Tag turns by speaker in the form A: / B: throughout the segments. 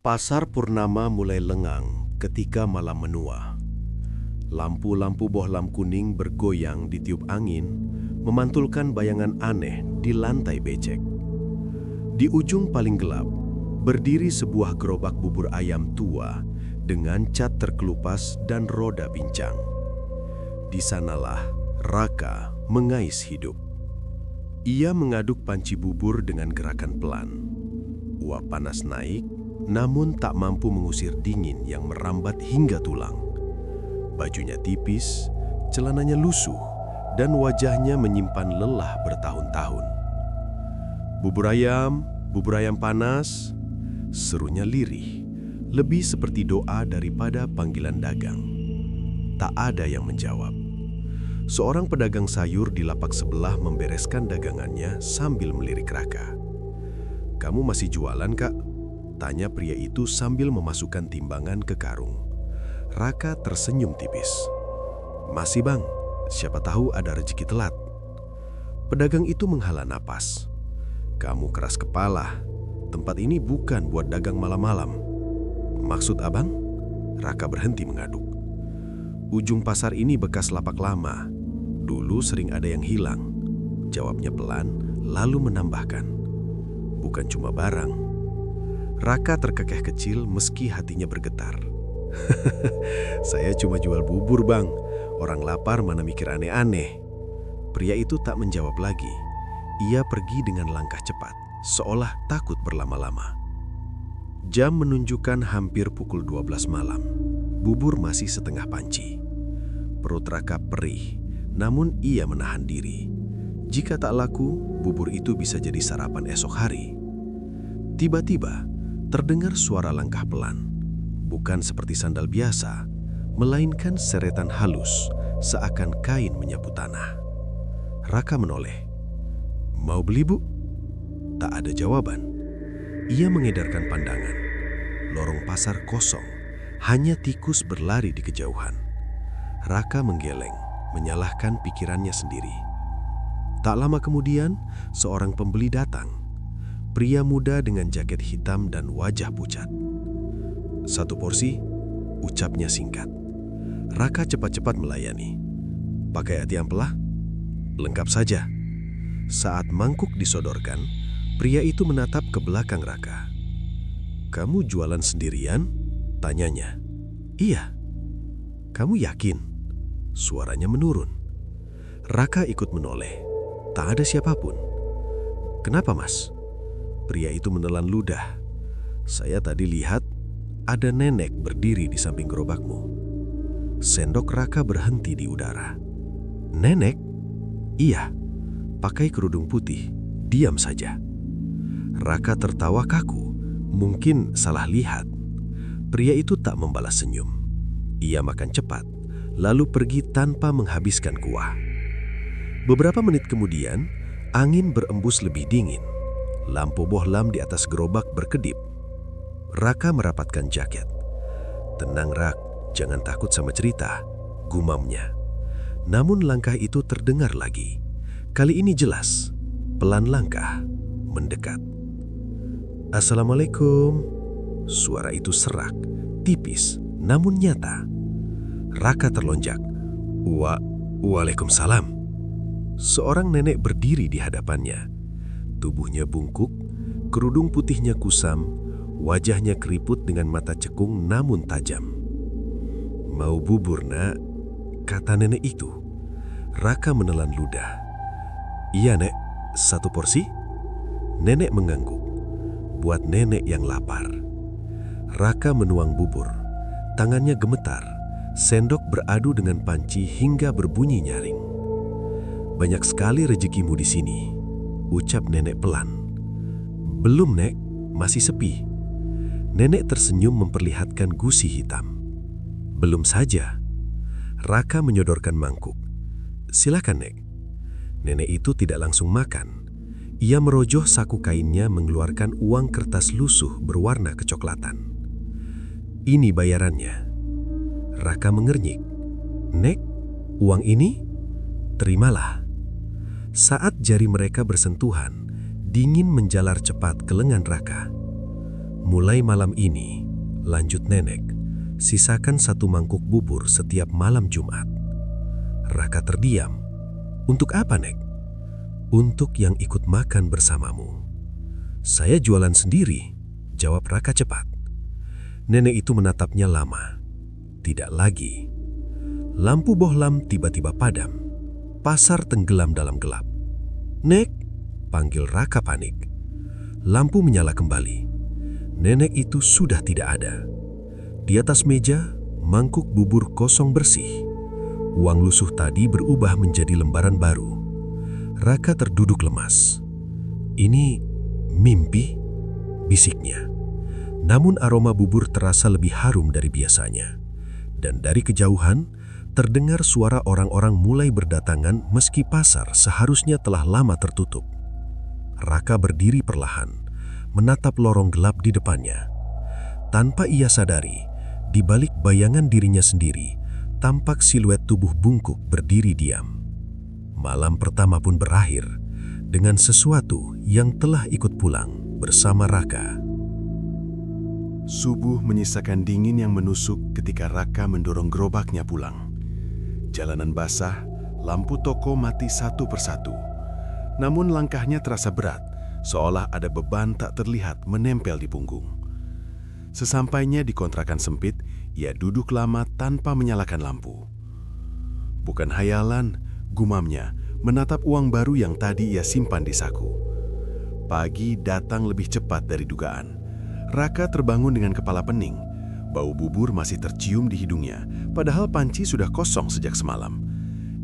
A: Pasar purnama mulai lengang ketika malam menua. Lampu-lampu bohlam kuning bergoyang ditiup angin, memantulkan bayangan aneh di lantai becek. Di ujung paling gelap, berdiri sebuah gerobak bubur ayam tua dengan cat terkelupas dan roda pincang. Di sanalah Raka mengais hidup. Ia mengaduk panci bubur dengan gerakan pelan. Uap panas naik, namun tak mampu mengusir dingin yang merambat hingga tulang. Bajunya tipis, celananya lusuh, dan wajahnya menyimpan lelah bertahun-tahun. Bubur ayam panas, serunya lirih, lebih seperti doa daripada panggilan dagang. Tak ada yang menjawab. Seorang pedagang sayur di lapak sebelah membereskan dagangannya sambil melirik Raka. "Kamu masih jualan, Kak?" tanya pria itu sambil memasukkan timbangan ke karung. Raka tersenyum tipis. "Masih, Bang. Siapa tahu ada rezeki telat." Pedagang itu menghela napas. "Kamu keras kepala. Tempat ini bukan buat dagang malam-malam." "Maksud Abang?" Raka berhenti mengaduk. "Ujung pasar ini bekas lapak lama. Dulu sering ada yang hilang." Jawabnya pelan, lalu menambahkan, "Bukan cuma barang." Raka terkekeh kecil meski hatinya bergetar. "Saya cuma jual bubur, Bang. Orang lapar mana mikir aneh-aneh." Pria itu tak menjawab lagi. Ia pergi dengan langkah cepat, seolah takut berlama-lama. Jam menunjukkan hampir pukul 12 malam. Bubur masih setengah panci. Perut Raka perih, namun ia menahan diri. Jika tak laku, bubur itu bisa jadi sarapan esok hari. Tiba-tiba, terdengar suara langkah pelan. Bukan seperti sandal biasa, melainkan seretan halus, seakan kain menyapu tanah. Raka menoleh. "Mau beli, Bu?" Tak ada jawaban. Ia mengedarkan pandangan. Lorong pasar kosong, hanya tikus berlari di kejauhan. Raka menggeleng, menyalahkan pikirannya sendiri. Tak lama kemudian, seorang pembeli datang. Pria muda dengan jaket hitam dan wajah pucat. "1 porsi," ucapnya singkat. Raka cepat-cepat melayani. "Pakai ati ampela?" "Lengkap saja." Saat mangkuk disodorkan, pria itu menatap ke belakang Raka. "Kamu jualan sendirian?" tanyanya. "Iya." "Kamu yakin?" Suaranya menurun. Raka ikut menoleh. Tak ada siapapun. "Kenapa, Mas?" Pria itu menelan ludah. "Saya tadi lihat ada nenek berdiri di samping gerobakmu." Sendok Raka berhenti di udara. "Nenek?" "Iya, pakai kerudung putih, diam saja." Raka tertawa kaku, mungkin salah lihat. Pria itu tak membalas senyum. Ia makan cepat, lalu pergi tanpa menghabiskan kuah. Beberapa menit kemudian, angin berembus lebih dingin. Lampu bohlam di atas gerobak berkedip. Raka merapatkan jaket. "Tenang, Rak, jangan takut sama cerita," gumamnya. Namun langkah itu terdengar lagi. Kali ini jelas, pelan langkah, mendekat. "Assalamualaikum." Suara itu serak, tipis, namun nyata. Raka terlonjak. Waalaikumsalam." Seorang nenek berdiri di hadapannya. Tubuhnya bungkuk, kerudung putihnya kusam, wajahnya keriput dengan mata cekung namun tajam. "Mau bubur, Nak?" kata nenek itu. Raka menelan ludah. "Iya, Nek. 1 porsi?" Nenek mengangguk. Buat nenek yang lapar. Raka menuang bubur. Tangannya gemetar. Sendok beradu dengan panci hingga berbunyi nyaring. "Banyak sekali rezekimu di sini," ucap nenek pelan. "Belum, Nek. Masih sepi." Nenek tersenyum memperlihatkan gusi hitam. "Belum saja." Raka menyodorkan mangkuk. "Silakan, Nek." Nenek itu tidak langsung makan. Ia merojoh saku kainnya mengeluarkan uang kertas lusuh berwarna kecoklatan. "Ini bayarannya." Raka mengernyik. "Nek, uang ini? Terimalah." Saat jari mereka bersentuhan, dingin menjalar cepat ke lengan Raka. Mulai malam ini, lanjut nenek, sisakan 1 mangkuk bubur setiap malam Jumat. Raka terdiam. Untuk apa, Nek? Untuk yang ikut makan bersamamu. Saya jualan sendiri, jawab Raka cepat. Nenek itu menatapnya lama. Tidak lagi. Lampu bohlam tiba-tiba padam. Pasar tenggelam dalam gelap. Nek, panggil Raka panik. Lampu menyala kembali. Nenek itu sudah tidak ada. Di atas meja, mangkuk bubur kosong bersih. Uang lusuh tadi berubah menjadi lembaran baru. Raka terduduk lemas. Ini mimpi, bisiknya. Namun aroma bubur terasa lebih harum dari biasanya. Dan dari kejauhan, terdengar suara orang-orang mulai berdatangan meski pasar seharusnya telah lama tertutup. Raka berdiri perlahan, menatap lorong gelap di depannya. Tanpa ia sadari, di balik bayangan dirinya sendiri, tampak siluet tubuh bungkuk berdiri diam. Malam pertama pun berakhir dengan sesuatu yang telah ikut pulang bersama Raka.
B: Subuh menyisakan dingin yang menusuk ketika Raka mendorong gerobaknya pulang. Jalanan basah, lampu toko mati satu persatu. Namun langkahnya terasa berat, seolah ada beban tak terlihat menempel di punggung. Sesampainya di kontrakan sempit, ia duduk lama tanpa menyalakan lampu. Bukan hayalan, gumamnya menatap uang baru yang tadi ia simpan di saku. Pagi datang lebih cepat dari dugaan. Raka terbangun dengan kepala pening. Bau bubur masih tercium di hidungnya, padahal panci sudah kosong sejak semalam.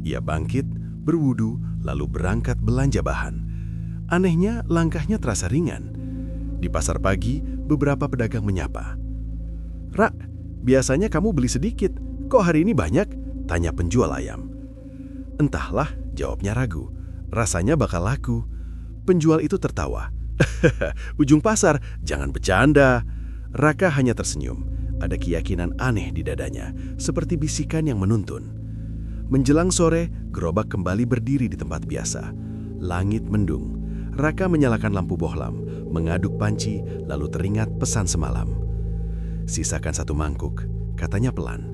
B: Ia bangkit, berwudu, lalu berangkat belanja bahan. Anehnya, langkahnya terasa ringan. Di pasar pagi, beberapa pedagang menyapa. "Rak, biasanya kamu beli sedikit, kok hari ini banyak?" tanya penjual ayam. "Entahlah," jawabnya ragu. "Rasanya bakal laku." Penjual itu tertawa. "Ujung pasar, jangan bercanda." Raka hanya tersenyum. Ada keyakinan aneh di dadanya, seperti bisikan yang menuntun. Menjelang sore, gerobak kembali berdiri di tempat biasa. Langit mendung. Raka menyalakan lampu bohlam, mengaduk panci, lalu teringat pesan semalam. "Sisakan 1 mangkuk," katanya pelan.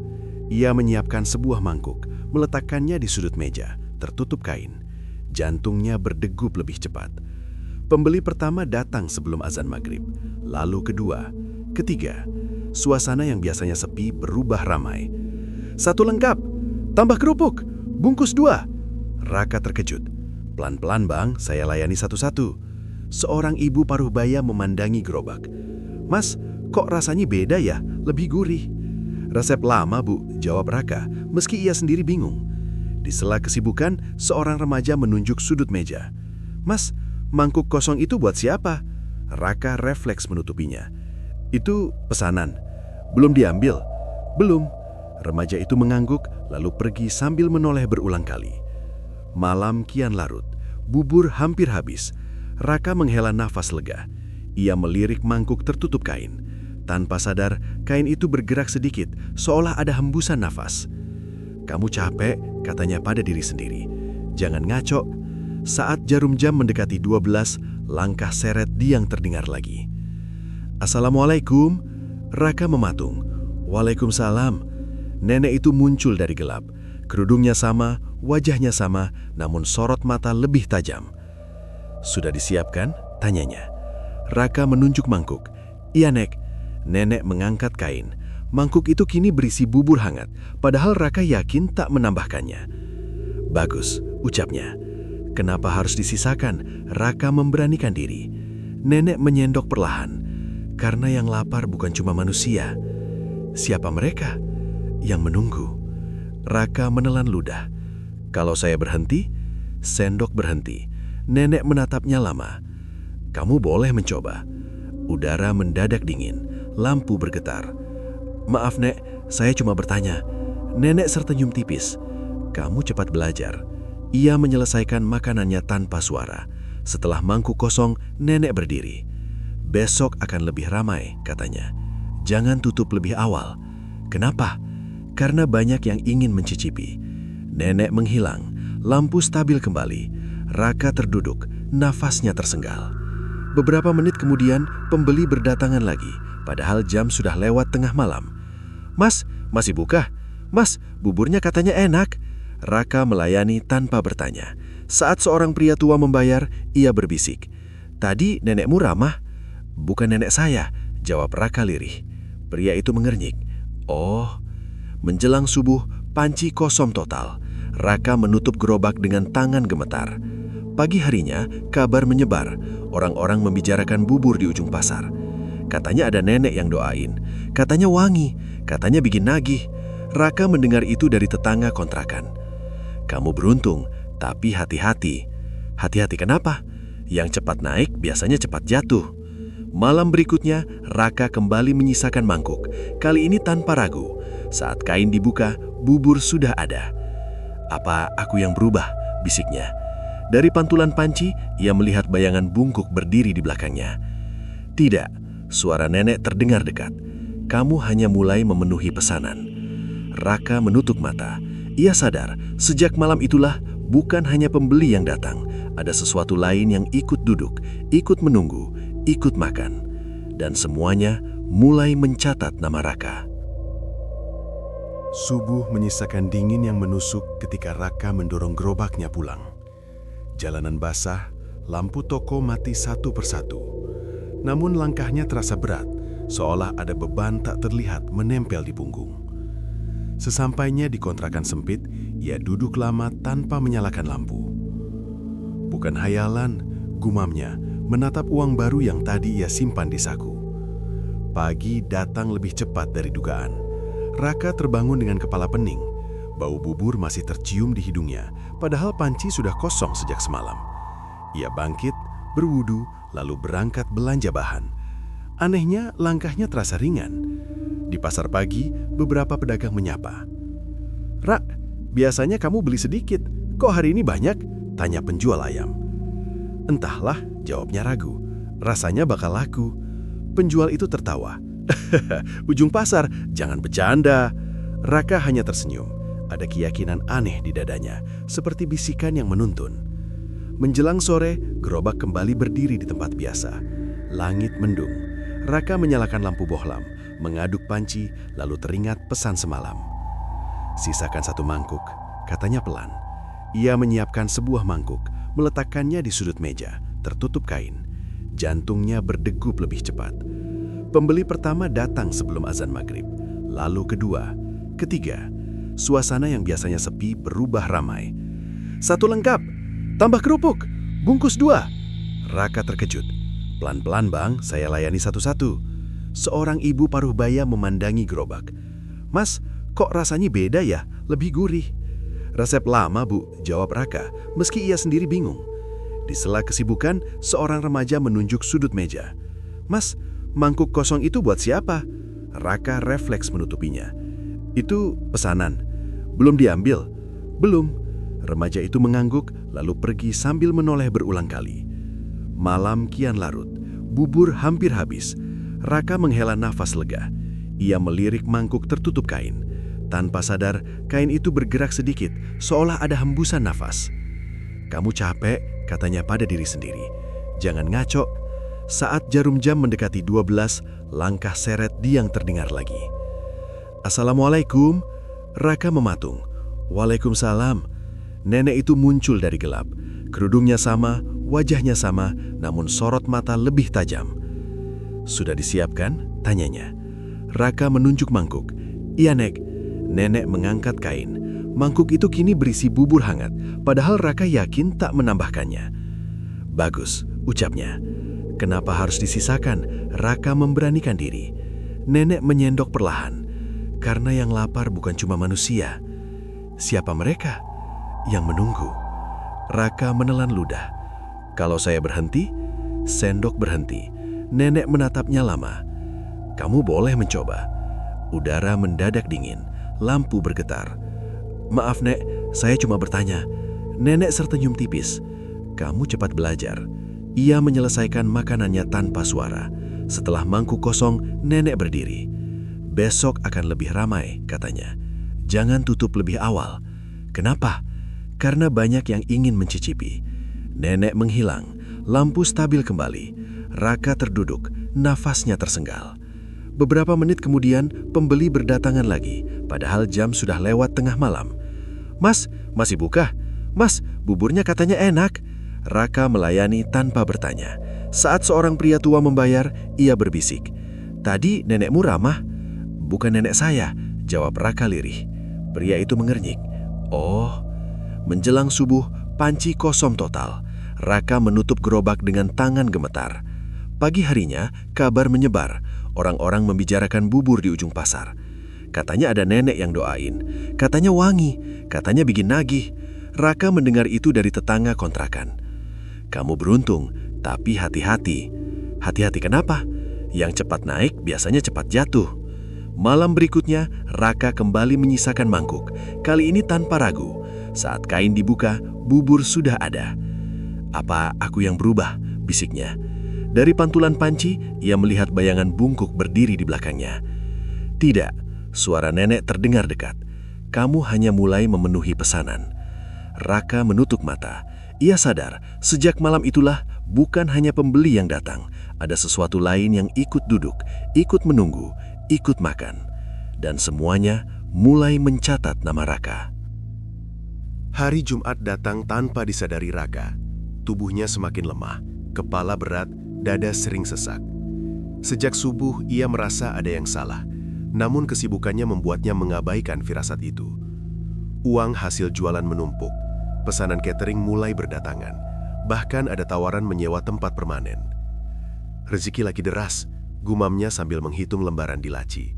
B: Ia menyiapkan sebuah mangkuk, meletakkannya di sudut meja, tertutup kain. Jantungnya berdegup lebih cepat. Pembeli pertama datang sebelum azan maghrib, lalu kedua, ketiga. Suasana yang biasanya sepi berubah ramai. "1 lengkap, tambah kerupuk, bungkus 2. Raka terkejut. "Pelan-pelan bang, saya layani satu-satu." Seorang ibu paruh baya memandangi gerobak. "Mas, kok rasanya beda ya? Lebih gurih." "Resep lama bu," jawab Raka, meski ia sendiri bingung. Di sela kesibukan, seorang remaja menunjuk sudut meja. "Mas, mangkuk kosong itu buat siapa?" Raka refleks menutupinya. "Itu pesanan." "Belum diambil?" "Belum." Remaja itu mengangguk, lalu pergi sambil menoleh berulang kali. Malam kian larut, bubur hampir habis. Raka menghela nafas lega. Ia melirik mangkuk tertutup kain. Tanpa sadar, kain itu bergerak sedikit, seolah ada hembusan nafas. "Kamu capek," katanya pada diri sendiri. "Jangan ngaco." Saat jarum jam mendekati 12, langkah seret Diang terdengar lagi. "Assalamualaikum." Raka mematung. "Waalaikumsalam." Nenek itu muncul dari gelap. Kerudungnya sama, wajahnya sama, namun sorot mata lebih tajam. "Sudah disiapkan?" tanyanya. Raka menunjuk mangkuk. "Iya, Nek." Nenek mengangkat kain. Mangkuk itu kini berisi bubur hangat, padahal Raka yakin tak menambahkannya. "Bagus," ucapnya. "Kenapa harus disisakan?" Raka memberanikan diri. Nenek menyendok perlahan. "Karena yang lapar bukan cuma manusia." "Siapa mereka?" "Yang menunggu." Raka menelan ludah. "Kalau saya berhenti?" Sendok berhenti. Nenek menatapnya lama. "Kamu boleh mencoba." Udara mendadak dingin. Lampu bergetar. "Maaf, Nek, saya cuma bertanya." Nenek tersenyum tipis. "Kamu cepat belajar." Ia menyelesaikan makanannya tanpa suara. Setelah mangkuk kosong, nenek berdiri. "Besok akan lebih ramai," katanya. "Jangan tutup lebih awal." "Kenapa?" "Karena banyak yang ingin mencicipi." Nenek menghilang. Lampu stabil kembali. Raka terduduk, nafasnya tersenggal.
A: Beberapa menit kemudian, pembeli berdatangan lagi, padahal jam sudah lewat tengah malam. "Mas, masih buka? Mas, buburnya katanya enak." Raka melayani tanpa bertanya. Saat seorang pria tua membayar, ia berbisik, "Tadi nenekmu ramah." "Bukan nenek saya," jawab Raka lirih. Pria itu mengernyik. "Oh." Menjelang subuh, panci kosong total. Raka menutup gerobak dengan tangan gemetar. Pagi harinya, kabar menyebar. Orang-orang membicarakan bubur di ujung pasar. Katanya ada nenek yang doain. Katanya wangi. Katanya bikin nagih. Raka mendengar itu dari tetangga kontrakan. "Kamu beruntung, tapi hati-hati." "Hati-hati kenapa?" "Yang cepat naik biasanya cepat jatuh." Malam berikutnya, Raka kembali menyisakan mangkuk. Kali ini tanpa ragu. Saat kain dibuka, bubur sudah ada. "Apa aku yang berubah?" bisiknya. Dari pantulan panci, ia melihat bayangan bungkuk berdiri di belakangnya. "Tidak," suara nenek terdengar dekat. "Kamu hanya mulai memenuhi pesanan." Raka menutup mata. Ia sadar, sejak malam itulah bukan hanya pembeli yang datang. Ada sesuatu lain yang ikut duduk, ikut menunggu, ikut makan. Dan semuanya mulai mencatat nama Raka.
B: Subuh menyisakan dingin yang menusuk ketika Raka mendorong gerobaknya pulang. Jalanan basah, lampu toko mati satu persatu. Namun langkahnya terasa berat, seolah ada beban tak terlihat menempel di punggung. Sesampainya di kontrakan sempit, ia duduk lama tanpa menyalakan lampu. "Bukan hayalan," gumamnya, menatap uang baru yang tadi ia simpan di saku. Pagi datang lebih cepat dari dugaan. Raka terbangun dengan kepala pening. Bau bubur masih tercium di hidungnya, padahal panci sudah kosong sejak semalam. Ia bangkit, berwudu, lalu berangkat belanja bahan. Anehnya, langkahnya terasa ringan. Di pasar pagi, beberapa pedagang menyapa. "Rak, biasanya kamu beli sedikit. Kok hari ini banyak?" tanya penjual ayam. "Entahlah," jawabnya ragu. "Rasanya bakal laku." Penjual itu tertawa. "Ujung pasar, jangan bercanda." Raka hanya tersenyum. Ada keyakinan aneh di dadanya, seperti bisikan yang menuntun. Menjelang sore, gerobak kembali berdiri di tempat biasa. Langit mendung. Raka menyalakan lampu bohlam, mengaduk panci, lalu teringat pesan semalam. "Sisakan satu mangkuk," katanya pelan. Ia menyiapkan sebuah mangkuk, meletakkannya di sudut meja, tertutup kain. Jantungnya berdegup lebih cepat. Pembeli pertama datang sebelum azan maghrib, lalu kedua, ketiga. Suasana yang biasanya sepi berubah ramai. "Satu lengkap, tambah kerupuk, bungkus 2. Raka terkejut. "Pelan-pelan bang, saya layani satu-satu." Seorang ibu paruh baya memandangi gerobak. "Mas, kok rasanya beda ya? Lebih gurih." "Resep lama bu," jawab Raka, meski ia sendiri bingung. Di sela kesibukan, seorang remaja menunjuk sudut meja. "Mas, mangkuk kosong itu buat siapa?" Raka refleks menutupinya. "Itu pesanan." "Belum diambil?" "Belum." Remaja itu mengangguk, lalu pergi sambil menoleh berulang kali. Malam kian larut, bubur hampir habis. Raka menghela nafas lega. Ia melirik mangkuk tertutup kain. Tanpa sadar, kain itu bergerak sedikit, seolah ada hembusan nafas. "Kamu capek," katanya pada diri sendiri. "Jangan ngaco." Saat jarum jam mendekati 12, langkah seret Diang terdengar lagi. "Assalamualaikum." Raka mematung. "Waalaikumsalam." Nenek itu muncul dari gelap. Kerudungnya sama, wajahnya sama, namun sorot mata lebih tajam. "Sudah disiapkan?" tanyanya. Raka menunjuk mangkuk. "Iya, Nek." Nenek mengangkat kain. Mangkuk itu kini berisi bubur hangat, padahal Raka yakin tak menambahkannya. "Bagus," ucapnya. "Kenapa harus disisakan?" Raka memberanikan diri. Nenek menyendok perlahan. "Karena yang lapar bukan cuma manusia." "Siapa mereka?" "Yang menunggu." Raka menelan ludah. "Kalau saya berhenti?" Sendok berhenti. Nenek menatapnya lama. "Kamu boleh mencoba." Udara mendadak dingin. Lampu bergetar. "Maaf, Nek, saya cuma bertanya." Nenek tersenyum tipis. "Kamu cepat belajar." Ia menyelesaikan makanannya tanpa suara. Setelah mangkuk kosong, nenek berdiri. "Besok akan lebih ramai," katanya. "Jangan tutup lebih awal." "Kenapa?" "Karena banyak yang ingin mencicipi." Nenek menghilang. Lampu stabil kembali.
A: Raka terduduk, nafasnya tersenggal. Beberapa menit kemudian, pembeli berdatangan lagi, padahal jam sudah lewat tengah malam. "Mas, masih buka? Mas, buburnya katanya enak." Raka melayani tanpa bertanya. Saat seorang pria tua membayar, ia berbisik, "Tadi nenekmu ramah." "Bukan nenek saya," jawab Raka lirih. Pria itu mengernyik. "Oh." Menjelang subuh, panci kosong total. Raka menutup gerobak dengan tangan gemetar. Pagi harinya, kabar menyebar. Orang-orang membicarakan bubur di ujung pasar. Katanya ada nenek yang doain. Katanya wangi. Katanya bikin nagih. Raka mendengar itu dari tetangga kontrakan. "Kamu beruntung, tapi hati-hati." "Hati-hati kenapa?" "Yang cepat naik biasanya cepat jatuh." Malam berikutnya, Raka kembali menyisakan mangkuk. Kali ini tanpa ragu. Saat kain dibuka, bubur sudah ada. "Apa aku yang berubah?" bisiknya. Dari pantulan panci, ia melihat bayangan bungkuk berdiri di belakangnya. "Tidak," suara nenek terdengar dekat. "Kamu hanya mulai memenuhi pesanan." Raka menutup mata. Ia sadar, sejak malam itulah bukan hanya pembeli yang datang. Ada sesuatu lain yang ikut duduk, ikut menunggu, ikut makan. Dan semuanya mulai mencatat nama Raka. Hari Jumat datang tanpa disadari Raka. Tubuhnya semakin lemah, kepala berat, dada sering sesak. Sejak subuh, ia merasa ada yang salah. Namun kesibukannya membuatnya mengabaikan firasat itu. Uang hasil jualan menumpuk. Pesanan catering mulai berdatangan. Bahkan ada tawaran menyewa tempat permanen. "Rezeki lagi deras," gumamnya sambil menghitung lembaran di laci.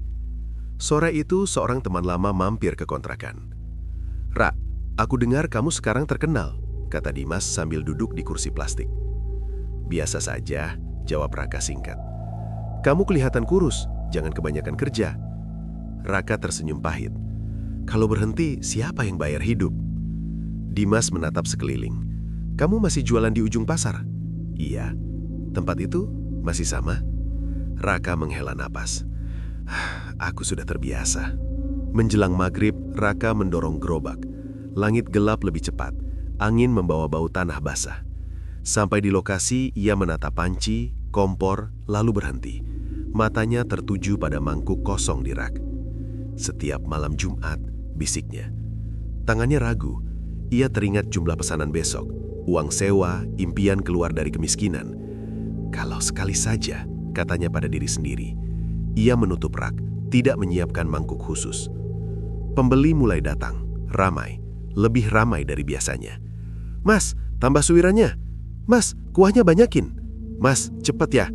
A: Sore itu, seorang teman lama mampir ke kontrakan. "Ra, aku dengar kamu sekarang terkenal," kata Dimas sambil duduk di kursi plastik. "Biasa saja," jawab Raka singkat. "Kamu kelihatan kurus, jangan kebanyakan kerja." Raka tersenyum pahit. "Kalau berhenti, siapa yang bayar hidup?" Dimas menatap sekeliling. "Kamu masih jualan di ujung pasar?" "Iya." "Tempat itu masih sama?" Raka menghela napas. "Aku sudah terbiasa." Menjelang maghrib, Raka mendorong gerobak. Langit gelap lebih cepat. Angin membawa bau tanah basah. Sampai di lokasi, ia menatap panci, kompor, lalu berhenti. Matanya tertuju pada mangkuk kosong di rak. "Setiap malam Jumat," bisiknya. Tangannya ragu. Ia teringat jumlah pesanan besok, uang sewa, impian keluar dari kemiskinan. "Kalau sekali saja," katanya pada diri sendiri. Ia menutup rak, tidak menyiapkan mangkuk khusus. Pembeli mulai datang, ramai, lebih ramai dari biasanya. "Mas, tambah suirannya. Mas, kuahnya banyakin. Mas, cepat ya."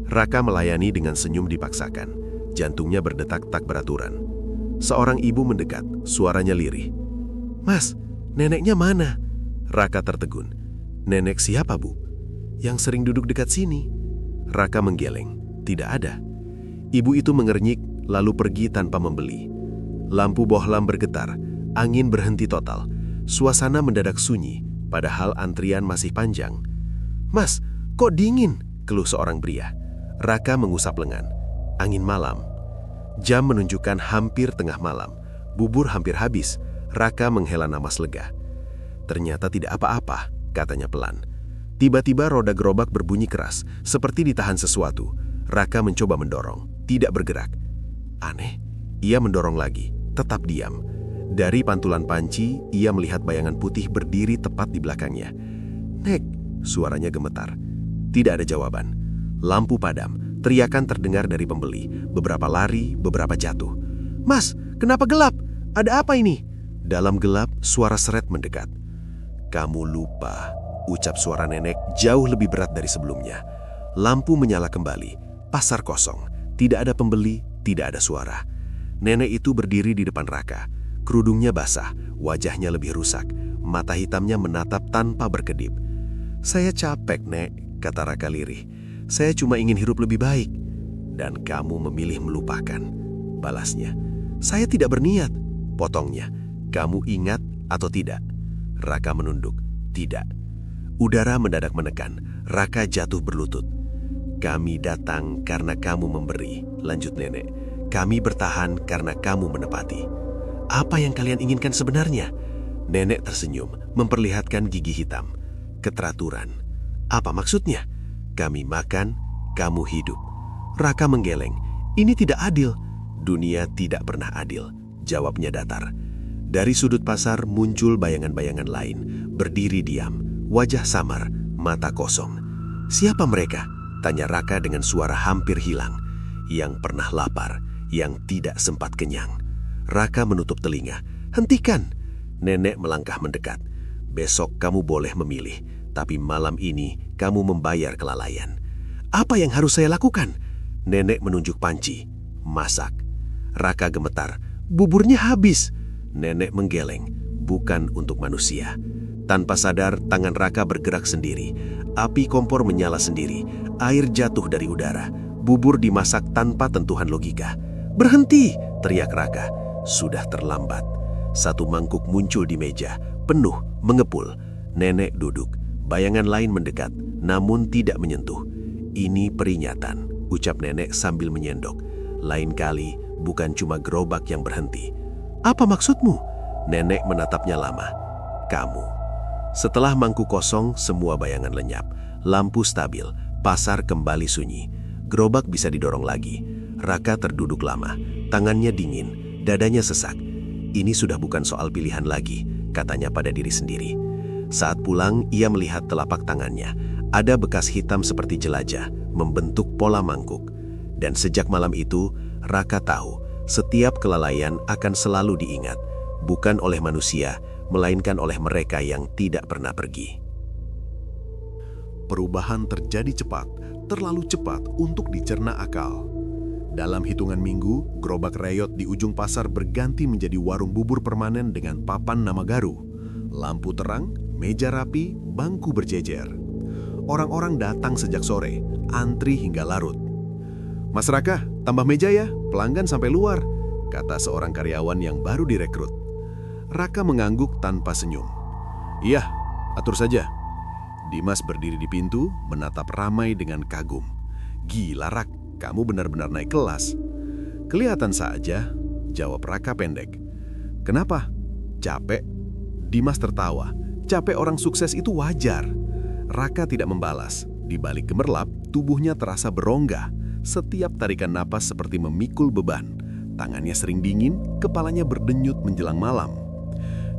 A: Raka melayani dengan senyum dipaksakan. Jantungnya berdetak tak beraturan. Seorang ibu mendekat, suaranya lirih. "Mas, neneknya mana?" Raka tertegun. "Nenek siapa, Bu?" "Yang sering duduk dekat sini." Raka menggeleng. Tidak ada. Ibu itu mengernyik, lalu pergi tanpa membeli. Lampu bohlam bergetar, angin berhenti total. Suasana mendadak sunyi, padahal antrian masih panjang. "Mas, kok dingin?" keluh seorang pria. Raka mengusap lengan. Angin malam. Jam menunjukkan hampir tengah malam. Bubur hampir habis. Raka menghela napas lega. "Ternyata tidak apa-apa," katanya pelan. Tiba-tiba roda gerobak berbunyi keras, seperti ditahan sesuatu. Raka mencoba mendorong, tidak bergerak. Aneh, ia mendorong lagi, tetap diam. Dari pantulan panci, ia melihat bayangan putih berdiri tepat di belakangnya. "Nek," suaranya gemetar. Tidak ada jawaban. Lampu padam, teriakan terdengar dari pembeli. Beberapa lari, beberapa jatuh. "Mas, kenapa gelap? Ada apa ini?" Dalam gelap, suara seret mendekat. "Kamu lupa," ucap suara nenek jauh lebih berat dari sebelumnya. Lampu menyala kembali. Pasar kosong. Tidak ada pembeli, tidak ada suara. Nenek itu berdiri di depan Raka. Kerudungnya basah, wajahnya lebih rusak. Mata hitamnya menatap tanpa berkedip. "Saya capek, Nek," kata Raka lirih. "Saya cuma ingin hidup lebih baik." "Dan kamu memilih melupakan," balasnya. "Saya tidak berniat," potongnya. "Kamu ingat atau tidak?" Raka menunduk. "Tidak." Udara mendadak menekan. Raka jatuh berlutut. "Kami datang karena kamu memberi," lanjut nenek. "Kami bertahan karena kamu menepati." "Apa yang kalian inginkan sebenarnya?" Nenek tersenyum, memperlihatkan gigi hitam. "Keteraturan." "Apa maksudnya?" Kami makan, kamu hidup. Raka menggeleng. Ini tidak adil. Dunia tidak pernah adil, jawabnya datar. Dari sudut pasar muncul bayangan-bayangan lain, berdiri diam, wajah samar, mata kosong. Siapa mereka? Tanya Raka dengan suara hampir hilang. Yang pernah lapar, yang tidak sempat kenyang. Raka menutup telinga. Hentikan! Nenek melangkah mendekat. Besok kamu boleh memilih, tapi malam ini kamu membayar kelalaian. Apa yang harus saya lakukan? Nenek menunjuk panci. Masak. Raka gemetar. Buburnya habis. Nenek menggeleng. Bukan untuk manusia. Tanpa sadar, tangan Raka bergerak sendiri. Api kompor menyala sendiri. Air jatuh dari udara. Bubur dimasak tanpa tentuan logika. Berhenti! Teriak Raka. Sudah terlambat. Satu mangkuk muncul di meja. Penuh, mengepul. Nenek duduk. Bayangan lain mendekat, namun tidak menyentuh. Ini peringatan, ucap nenek sambil menyendok. Lain kali, bukan cuma gerobak yang berhenti. Apa maksudmu? Nenek menatapnya lama. Kamu. Setelah mangkuk kosong, semua bayangan lenyap. Lampu stabil, pasar kembali sunyi. Gerobak bisa didorong lagi. Raka terduduk lama, tangannya dingin, dadanya sesak. Ini sudah bukan soal pilihan lagi, katanya pada diri sendiri. Saat pulang, ia melihat telapak tangannya. Ada bekas hitam seperti jelajah, membentuk pola mangkuk. Dan sejak malam itu, Raka tahu, setiap kelalaian akan selalu diingat. Bukan oleh manusia, melainkan oleh mereka yang tidak pernah pergi.
B: Perubahan terjadi cepat, terlalu cepat untuk dicerna akal. Dalam hitungan minggu, gerobak reyot di ujung pasar berganti menjadi warung bubur permanen dengan papan nama Garu. Lampu terang, meja rapi, bangku berjejer. Orang-orang datang sejak sore, antri hingga larut. Mas Raka, tambah meja ya, pelanggan sampai luar, kata seorang karyawan yang baru direkrut. Raka mengangguk tanpa senyum. Iya, atur saja. Dimas berdiri di pintu, menatap ramai dengan kagum. Gila Rak, kamu benar-benar naik kelas. Kelihatan saja, jawab Raka pendek. Kenapa? Capek? Dimas tertawa. Capek orang sukses itu wajar. Raka tidak membalas. Di balik gemerlap, tubuhnya terasa berongga. Setiap tarikan napas seperti memikul beban. Tangannya sering dingin, kepalanya berdenyut menjelang malam.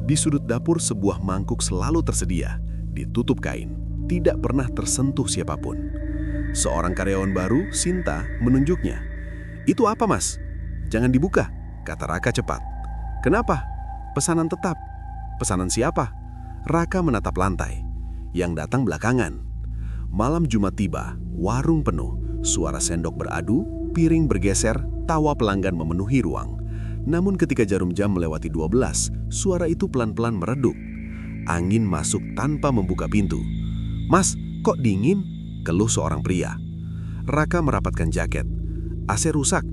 B: Di sudut dapur sebuah mangkuk selalu tersedia, ditutup kain, tidak pernah tersentuh siapapun. Seorang karyawan baru, Sinta, menunjuknya. Itu apa mas? Jangan dibuka, kata Raka cepat. Kenapa? Pesanan tetap. Pesanan siapa? Raka menatap lantai. Yang datang belakangan. Malam Jumat tiba, warung penuh, suara sendok beradu, piring bergeser, tawa pelanggan memenuhi ruang. Namun ketika jarum jam melewati 12, suara itu pelan-pelan meredup. Angin masuk tanpa membuka pintu. Mas, kok dingin? Keluh seorang pria. Raka merapatkan jaket. AC rusak.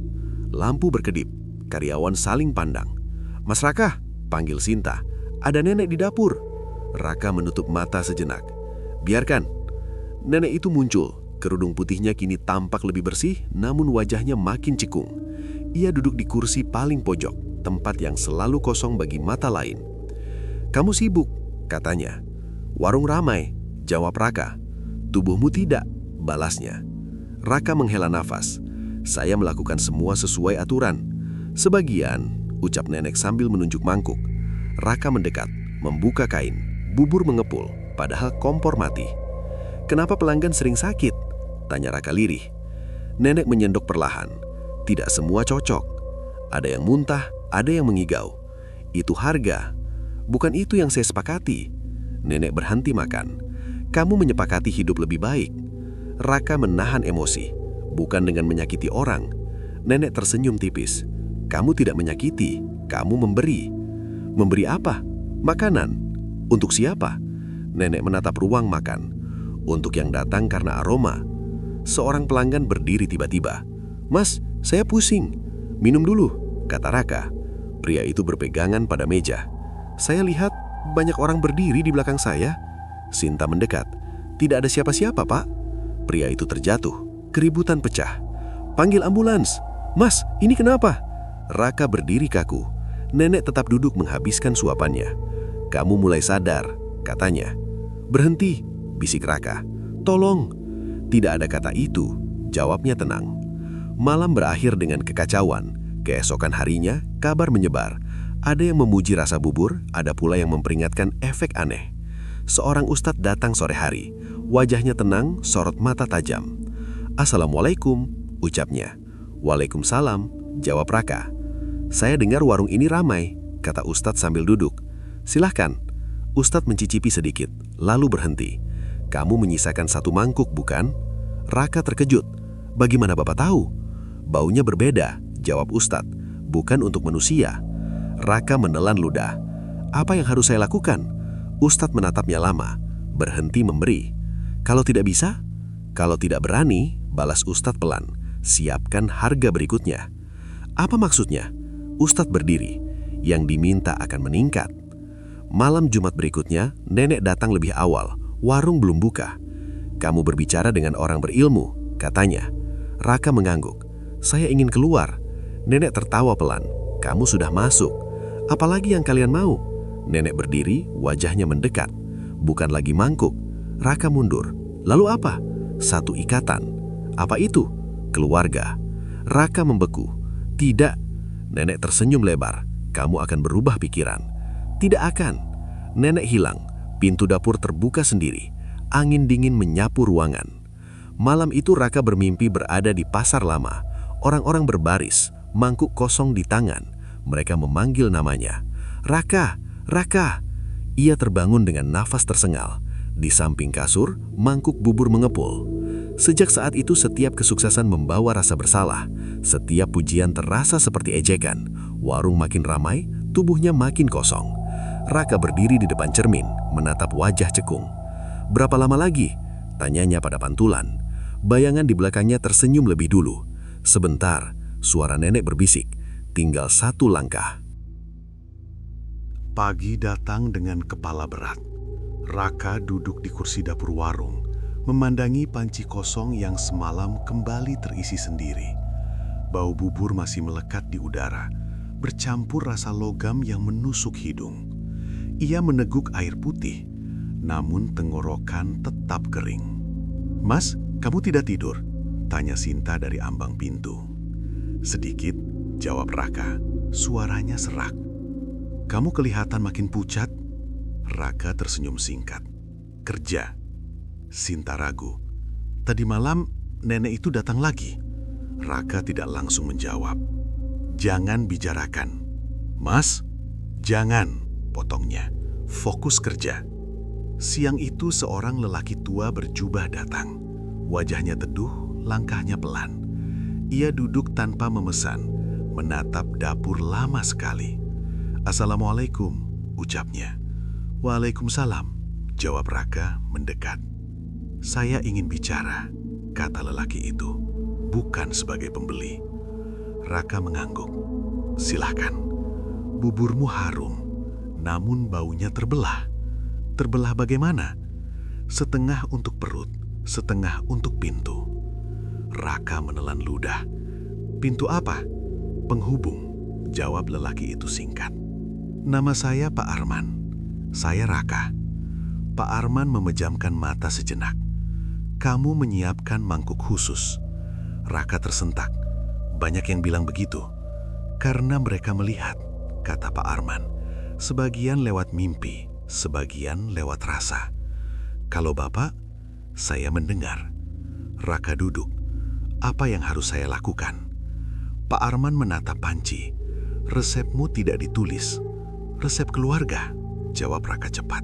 B: Lampu berkedip. Karyawan saling pandang. Mas Raka, panggil Sinta. Ada nenek di dapur. Raka menutup mata sejenak. Biarkan. Nenek itu muncul. Kerudung putihnya kini tampak lebih bersih, namun wajahnya makin cekung. Ia duduk di kursi paling pojok, tempat yang selalu kosong bagi mata lain. Kamu sibuk, katanya. Warung ramai, jawab Raka. Tubuhmu tidak, balasnya. Raka menghela nafas. Saya melakukan semua sesuai aturan. Sebagian, ucap nenek sambil menunjuk mangkuk. Raka mendekat, membuka kain. Bubur mengepul, padahal kompor mati. Kenapa pelanggan sering sakit? Tanya Raka lirih. Nenek menyendok perlahan. Tidak semua cocok. Ada yang muntah, ada yang mengigau. Itu harga. Bukan itu yang saya sepakati. Nenek berhenti makan. Kamu menyepakati hidup lebih baik. Raka menahan emosi. Bukan dengan menyakiti orang. Nenek tersenyum tipis. Kamu tidak menyakiti, kamu memberi. Memberi apa? Makanan. Untuk siapa? Nenek menatap ruang makan. Untuk yang datang karena aroma. Seorang pelanggan berdiri tiba-tiba. Mas, saya pusing. Minum dulu, kata Raka. Pria itu berpegangan pada meja. Saya lihat banyak orang berdiri di belakang saya. Sinta mendekat. Tidak ada siapa-siapa, Pak. Pria itu terjatuh. Keributan pecah. Panggil ambulans. Mas, ini kenapa? Raka berdiri kaku. Nenek tetap duduk menghabiskan suapannya. Kamu mulai sadar, katanya. Berhenti, bisik Raka. Tolong.
A: Tidak ada kata itu, jawabnya tenang. Malam berakhir dengan kekacauan. Keesokan harinya, kabar menyebar. Ada yang memuji rasa bubur, ada pula yang memperingatkan efek aneh. Seorang ustadz datang sore hari. Wajahnya tenang, sorot mata tajam. "Assalamualaikum," ucapnya. "Waalaikumsalam," jawab Raka. "Saya dengar warung ini ramai," kata ustadz sambil duduk. "Silahkan." Ustadz mencicipi sedikit, lalu berhenti. "Kamu menyisakan satu mangkuk, bukan?" Raka terkejut. "Bagaimana Bapak tahu?" "Baunya berbeda," jawab ustadz. "Bukan untuk manusia." Raka menelan ludah. "Apa yang harus saya lakukan?" Ustadz menatapnya lama, berhenti memberi. "Kalau tidak bisa?" "Kalau tidak berani," balas ustadz pelan, "siapkan harga berikutnya." "Apa maksudnya?" Ustadz berdiri. "Yang diminta akan meningkat." Malam Jumat berikutnya, nenek datang lebih awal. Warung belum buka. "Kamu berbicara dengan orang berilmu," katanya. Raka mengangguk. "Saya ingin keluar." Nenek tertawa pelan. "Kamu sudah masuk. Apalagi yang kalian mau?" Nenek berdiri, wajahnya mendekat. "Bukan lagi mangkuk." Raka mundur. "Lalu apa?" "Satu ikatan." "Apa itu?" "Keluarga." Raka membeku. "Tidak." Nenek tersenyum lebar. "Kamu akan berubah pikiran." "Tidak akan." Nenek hilang. Pintu dapur terbuka sendiri. Angin dingin menyapu ruangan. Malam itu Raka bermimpi berada di pasar lama. Orang-orang berbaris, mangkuk kosong di tangan. Mereka memanggil namanya. "Raka! Raka!" Ia terbangun dengan nafas tersengal. Di samping kasur, mangkuk bubur mengepul. Sejak saat itu setiap kesuksesan membawa rasa bersalah. Setiap pujian terasa seperti ejekan. Warung makin ramai, tubuhnya makin kosong. Raka berdiri di depan cermin, menatap wajah cekung. "Berapa lama lagi?" tanyanya pada pantulan. Bayangan di belakangnya tersenyum lebih dulu. Sebentar, suara nenek berbisik. "Tinggal satu langkah."
B: Pagi datang dengan kepala berat. Raka duduk di kursi dapur warung, memandangi panci kosong yang semalam kembali terisi sendiri. Bau bubur masih melekat di udara, bercampur rasa logam yang menusuk hidung. Ia meneguk air putih, namun tenggorokan tetap kering. "Mas, kamu tidak tidur?" tanya Sinta dari ambang pintu. "Sedikit," jawab Raka, suaranya serak. "Kamu kelihatan makin pucat." Raka tersenyum singkat. "Kerja." Sinta ragu. "Tadi malam nenek itu datang lagi." Raka tidak langsung menjawab. "Jangan bicarakan." "Mas, jangan," potongnya. "Fokus kerja." Siang itu seorang lelaki tua berjubah datang. Wajahnya teduh, langkahnya pelan. Ia duduk tanpa memesan, menatap dapur lama sekali. "Assalamualaikum," ucapnya. "Waalaikumsalam," jawab Raka mendekat. "Saya ingin bicara," kata lelaki itu, "bukan sebagai pembeli." Raka mengangguk. "Silahkan." "Buburmu harum, namun baunya terbelah." "Terbelah bagaimana?" "Setengah untuk perut, setengah untuk pintu." Raka menelan ludah. "Pintu apa?" "Penghubung," jawab lelaki itu singkat. "Nama saya Pak Arman." "Saya Raka." Pak Arman memejamkan mata sejenak. "Kamu menyiapkan mangkuk khusus." Raka tersentak. "Banyak yang bilang begitu." "Karena mereka melihat," kata Pak Arman. "Sebagian lewat mimpi, sebagian lewat rasa. Kalau Bapak, saya mendengar." Raka duduk. "Apa yang harus saya lakukan?" Pak Arman menatap panci. "Resepmu tidak ditulis." "Resep keluarga," jawab Raka cepat.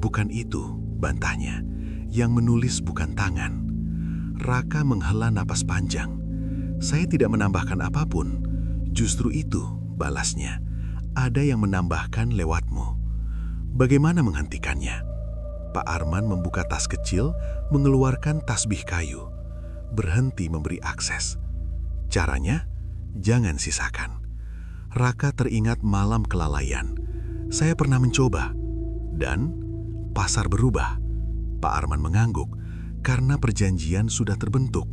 B: "Bukan itu," bantahnya. "Yang menulis bukan tangan." Raka menghela napas panjang. "Saya tidak menambahkan apapun." "Justru itu," balasnya. "Ada yang menambahkan lewatmu." "Bagaimana menghentikannya?" Pak Arman membuka tas kecil, mengeluarkan tasbih kayu. Berhenti memberi akses. "Caranya, jangan sisakan." Raka teringat malam kelalaian. "Saya pernah mencoba." "Dan pasar berubah." Pak Arman mengangguk. "Karena perjanjian sudah terbentuk."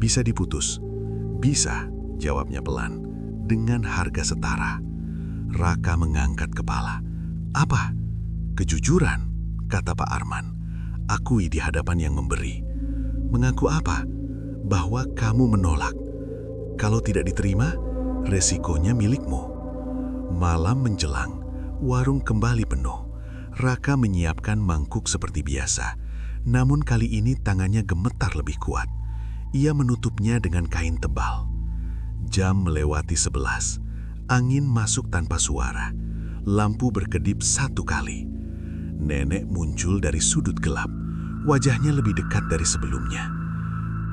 B: "Bisa diputus." "Bisa," jawabnya pelan, "dengan harga setara." Raka mengangkat kepala. "Apa?" "Kejujuran," kata Pak Arman. "Akui di hadapan yang memberi." Mengaku apa? Bahwa kamu menolak. Kalau tidak diterima, resikonya milikmu. Malam menjelang, warung kembali penuh. Raka menyiapkan mangkuk seperti biasa. Namun kali ini tangannya gemetar lebih kuat. Ia menutupnya dengan kain tebal. Jam melewati 11. Angin masuk tanpa suara. Lampu berkedip 1 kali. Nenek muncul dari sudut gelap. Wajahnya lebih dekat dari sebelumnya.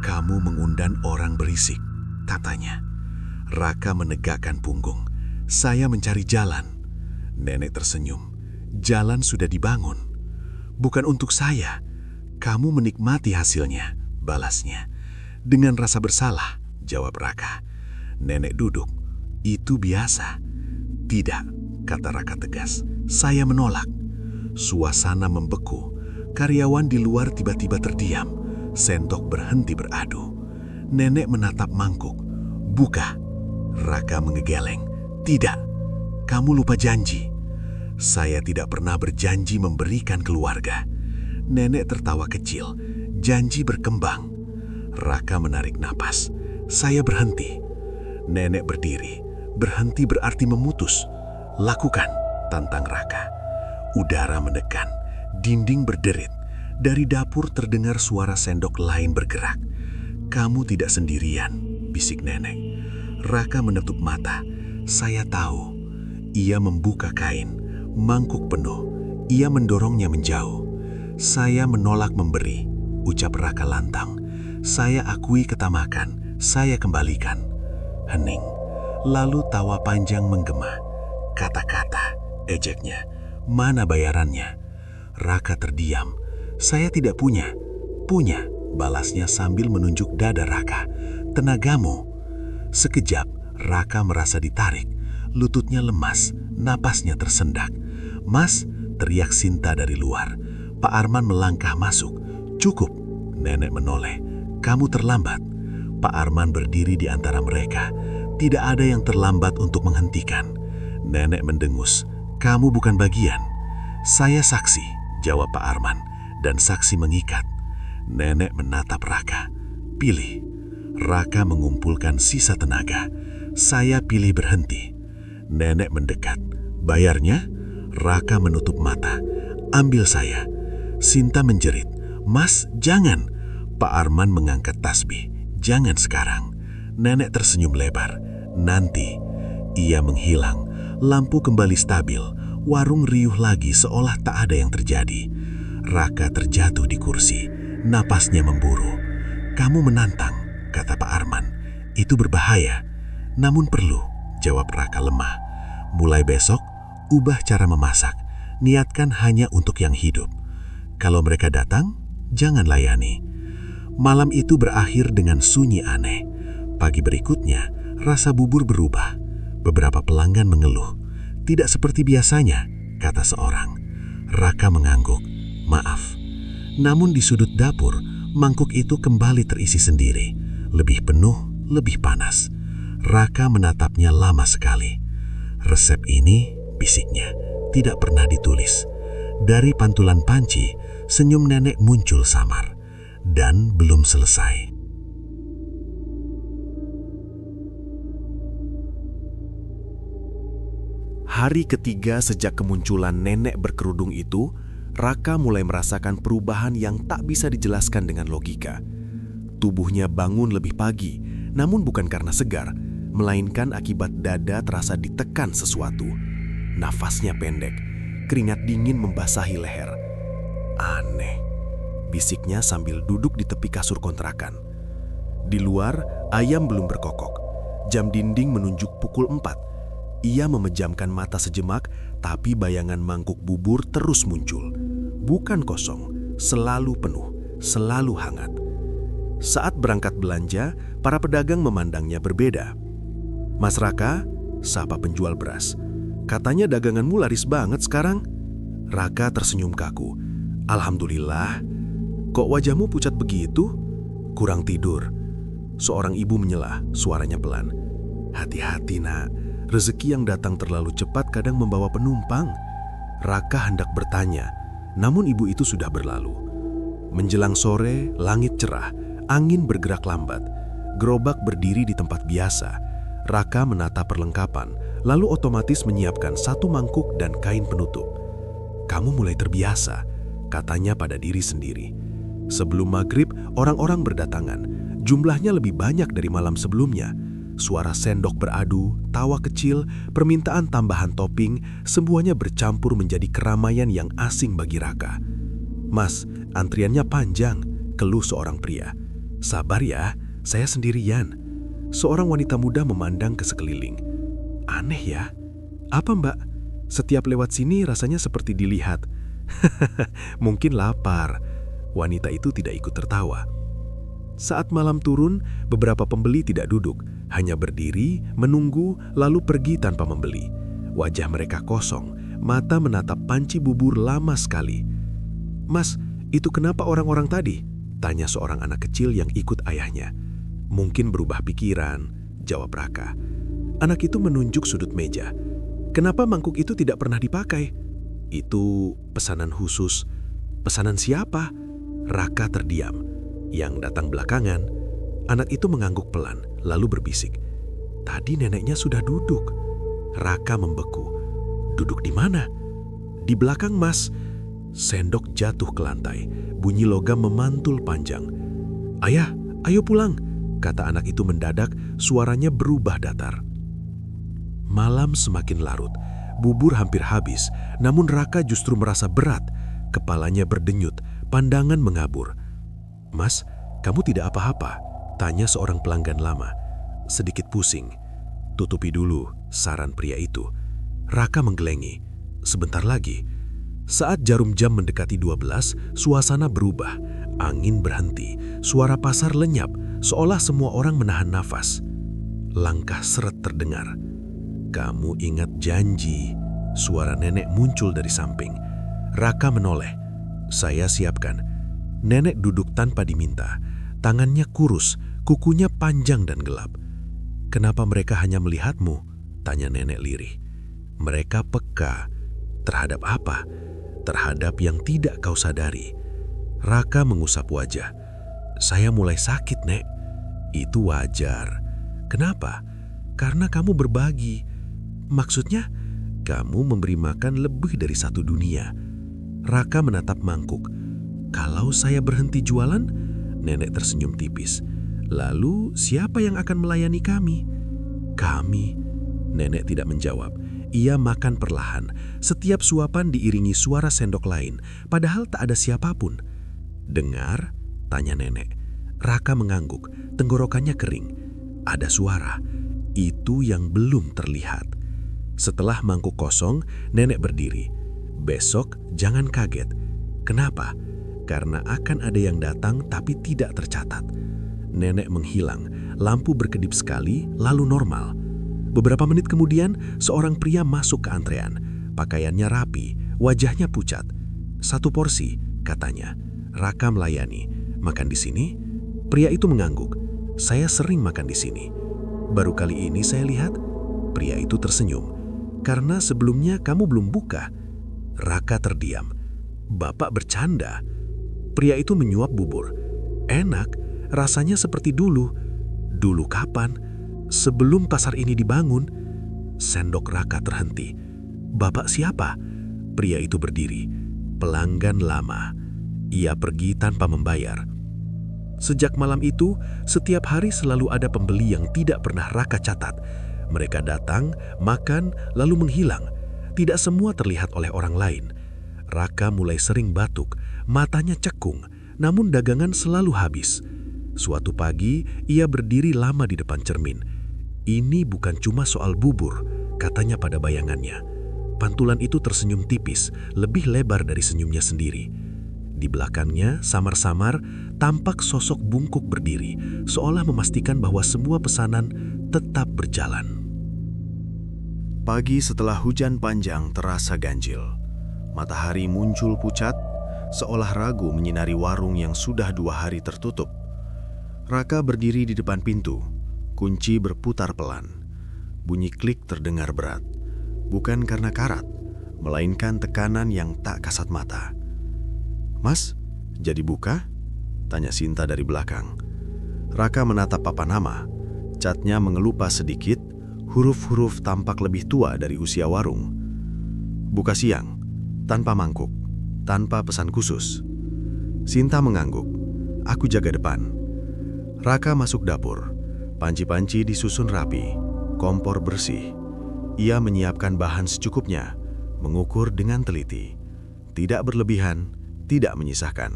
B: "Kamu mengundang orang berisik," katanya. Raka menegakkan punggung. "Saya mencari jalan." Nenek tersenyum. "Jalan sudah dibangun." "Bukan untuk saya. Kamu menikmati hasilnya," balasnya. "Dengan rasa bersalah," jawab Raka. Nenek duduk. "Itu biasa." "Tidak," kata Raka tegas. "Saya menolak." Suasana membeku. Karyawan di luar tiba-tiba terdiam. Sendok berhenti beradu. Nenek menatap mangkuk. "Buka." Raka mengegeleng. "Tidak. Kamu lupa janji." "Saya tidak pernah berjanji memberikan keluarga." Nenek tertawa kecil. "Janji berkembang." Raka menarik napas. "Saya berhenti." Nenek berdiri. "Berhenti berarti memutus." "Lakukan," tantang Raka. Udara mendekan. Dinding berderit. Dari dapur terdengar suara sendok lain bergerak. "Kamu tidak sendirian," bisik nenek. Raka menutup mata. "Saya tahu." Ia membuka kain. Mangkuk penuh. Ia mendorongnya menjauh. "Saya menolak memberi," ucap Raka lantang. "Saya akui ketamakan. Saya kembalikan." Hening. Lalu tawa panjang menggema. "Kata-kata," ejeknya. "Mana bayarannya?" Raka terdiam. "Saya tidak punya." "Punya," balasnya sambil menunjuk dada Raka. "Tenagamu." Sekejap, Raka merasa ditarik. Lututnya lemas, napasnya tersendak. "Mas," teriak Sinta dari luar. Pak Arman melangkah masuk. "Cukup," nenek menoleh. "Kamu terlambat." Pak Arman berdiri di antara mereka. "Tidak ada yang terlambat untuk menghentikan." Nenek mendengus. "Kamu bukan bagian." "Saya saksi," jawab Pak Arman. "Dan saksi mengikat." Nenek menatap Raka. "Pilih." Raka mengumpulkan sisa tenaga. "Saya pilih berhenti." Nenek mendekat. "Bayarnya?" Raka menutup mata. "Ambil saya." Sinta menjerit. "Mas, jangan." Pak Arman mengangkat tasbih. "Jangan sekarang." Nenek tersenyum lebar. "Nanti." Ia menghilang. Lampu kembali stabil. Warung riuh lagi seolah tak ada yang terjadi. Raka terjatuh di kursi. Napasnya memburu. "Kamu menantang," kata Pak Arman. "Itu berbahaya." "Namun perlu," jawab Raka lemah. "Mulai besok, ubah cara memasak. Niatkan hanya untuk yang hidup. Kalau mereka datang, jangan layani." Malam itu berakhir dengan sunyi aneh. Pagi berikutnya, rasa bubur berubah. Beberapa pelanggan mengeluh. "Tidak seperti biasanya," kata seorang. Raka mengangguk. "Maaf." Namun di sudut dapur, mangkuk itu kembali terisi sendiri. Lebih penuh, lebih panas. Raka menatapnya lama sekali. "Resep ini," bisiknya, "tidak pernah ditulis." Dari pantulan panci, senyum nenek muncul samar. Dan belum selesai.
A: Hari ketiga sejak kemunculan nenek berkerudung itu, Raka mulai merasakan perubahan yang tak bisa dijelaskan dengan logika. Tubuhnya bangun lebih pagi, namun bukan karena segar, melainkan akibat dada terasa ditekan sesuatu. Nafasnya pendek, keringat dingin membasahi leher. "Aneh," bisiknya sambil duduk di tepi kasur kontrakan. Di luar, ayam belum berkokok. Jam dinding menunjuk pukul 4. Ia memejamkan mata sejenak, tapi bayangan mangkuk bubur terus muncul. Bukan kosong, selalu penuh, selalu hangat. Saat berangkat belanja, para pedagang memandangnya berbeda. "Mas Raka," sapa penjual beras. "Katanya daganganmu laris banget sekarang." Raka tersenyum kaku. "Alhamdulillah." "Kok wajahmu pucat begitu?" "Kurang tidur." Seorang ibu menyela, suaranya pelan. "Hati-hati nak, rezeki yang datang terlalu cepat kadang membawa penumpang." Raka hendak bertanya, namun ibu itu sudah berlalu. Menjelang sore, langit cerah.
B: Angin bergerak lambat. Gerobak berdiri di tempat biasa. Raka menata perlengkapan, lalu otomatis menyiapkan satu mangkuk dan kain penutup. "Kamu mulai terbiasa," katanya pada diri sendiri. Sebelum maghrib, orang-orang berdatangan. Jumlahnya lebih banyak dari malam sebelumnya. Suara sendok beradu, tawa kecil, permintaan tambahan topping, semuanya bercampur menjadi keramaian yang asing bagi Raka. "Mas, antriannya panjang," keluh seorang pria. "Sabar ya, saya sendirian." Seorang wanita muda memandang ke sekeliling. "Aneh ya. Apa Mbak? Setiap lewat sini rasanya seperti dilihat." "Mungkin lapar." Wanita itu tidak ikut tertawa. Saat malam turun, beberapa pembeli tidak duduk, hanya berdiri, menunggu, lalu pergi tanpa membeli. Wajah mereka kosong, mata menatap panci bubur lama sekali. "Mas, itu kenapa orang-orang tadi?" tanya seorang anak kecil yang ikut ayahnya. "Mungkin berubah pikiran," jawab Raka. Anak itu menunjuk sudut meja. "Kenapa mangkuk itu tidak pernah dipakai?" "Itu pesanan khusus." "Pesanan siapa?" Raka terdiam. Yang datang belakangan, anak itu mengangguk pelan, lalu berbisik, "Tadi neneknya sudah duduk." Raka membeku. "Duduk di mana?" "Di belakang, Mas." Sendok jatuh ke lantai. Bunyi logam memantul panjang. "Ayah, ayo pulang," kata anak itu mendadak, suaranya berubah datar. Malam semakin larut. Bubur hampir habis, namun Raka justru merasa berat. Kepalanya berdenyut, pandangan mengabur. "Mas, kamu tidak apa-apa?" tanya seorang pelanggan lama. "Sedikit pusing." "Tutupi dulu," saran pria itu. Raka menggelengi. Sebentar lagi. Saat jarum jam mendekati 12, suasana berubah. Angin berhenti, suara pasar lenyap, seolah semua orang menahan nafas. Langkah seret terdengar. "Kamu ingat janji." Suara nenek muncul dari samping. Raka menoleh. "Saya siapkan." Nenek duduk tanpa diminta. Tangannya kurus, kukunya panjang dan gelap. "Kenapa mereka hanya melihatmu?" tanya nenek lirih. "Mereka peka." "Terhadap apa?" "Terhadap yang tidak kau sadari." Raka mengusap wajah. "Saya mulai sakit, Nek." "Itu wajar." "Kenapa?" "Karena kamu berbagi." "Maksudnya?" "Kamu memberi makan lebih dari satu dunia." Raka menatap mangkuk. "Kalau saya berhenti jualan?" Nenek tersenyum tipis. "Lalu siapa yang akan melayani kami?" "Kami." Nenek tidak menjawab. Ia makan perlahan. Setiap suapan diiringi suara sendok lain, padahal tak ada siapapun. "Dengar?" tanya nenek. Raka mengangguk, tenggorokannya kering. Ada suara. Itu yang belum terlihat. Setelah mangkuk kosong, nenek berdiri. "Besok jangan kaget." "Kenapa?" "Karena akan ada yang datang tapi tidak tercatat." Nenek menghilang, lampu berkedip sekali, lalu normal. Beberapa menit kemudian, seorang pria masuk ke antrean. Pakaiannya rapi, wajahnya pucat. "Satu porsi," katanya. Raka melayani. "Makan di sini?" Pria itu mengangguk. "Saya sering makan di sini." "Baru kali ini saya lihat." Pria itu tersenyum. "Karena sebelumnya kamu belum buka." Raka terdiam. "Bapak bercanda." Pria itu menyuap bubur. "Enak, rasanya seperti dulu." "Dulu kapan?" "Sebelum pasar ini dibangun." Sendok Raka terhenti. "Bapak siapa?" Pria itu berdiri. "Pelanggan lama." Ia pergi tanpa membayar. Sejak malam itu, setiap hari selalu ada pembeli yang tidak pernah Raka catat. Mereka datang, makan, lalu menghilang. Tidak semua terlihat oleh orang lain. Raka mulai sering batuk, matanya cekung, namun dagangan selalu habis. Suatu pagi, ia berdiri lama di depan cermin. "Ini bukan cuma soal bubur," katanya pada bayangannya. Pantulan itu tersenyum tipis, lebih lebar dari senyumnya sendiri. Di belakangnya, samar-samar, tampak sosok bungkuk berdiri, seolah memastikan bahwa semua pesanan tetap berjalan.
A: Pagi setelah hujan panjang terasa ganjil. Matahari muncul pucat, seolah ragu menyinari warung yang sudah 2 hari tertutup. Raka berdiri di depan pintu. Kunci berputar pelan. Bunyi klik terdengar berat. Bukan karena karat, melainkan tekanan yang tak kasat mata. "Mas, jadi buka?" tanya Sinta dari belakang.
B: Raka menatap papan nama. Catnya mengelupas sedikit, huruf-huruf tampak lebih tua dari usia warung. Buka siang, tanpa mangkuk, tanpa pesan khusus. Sinta mengangguk. Aku jaga depan. Raka masuk dapur. Panci-panci disusun rapi, kompor bersih. Ia menyiapkan bahan secukupnya, mengukur dengan teliti. Tidak berlebihan, tidak menyisahkan.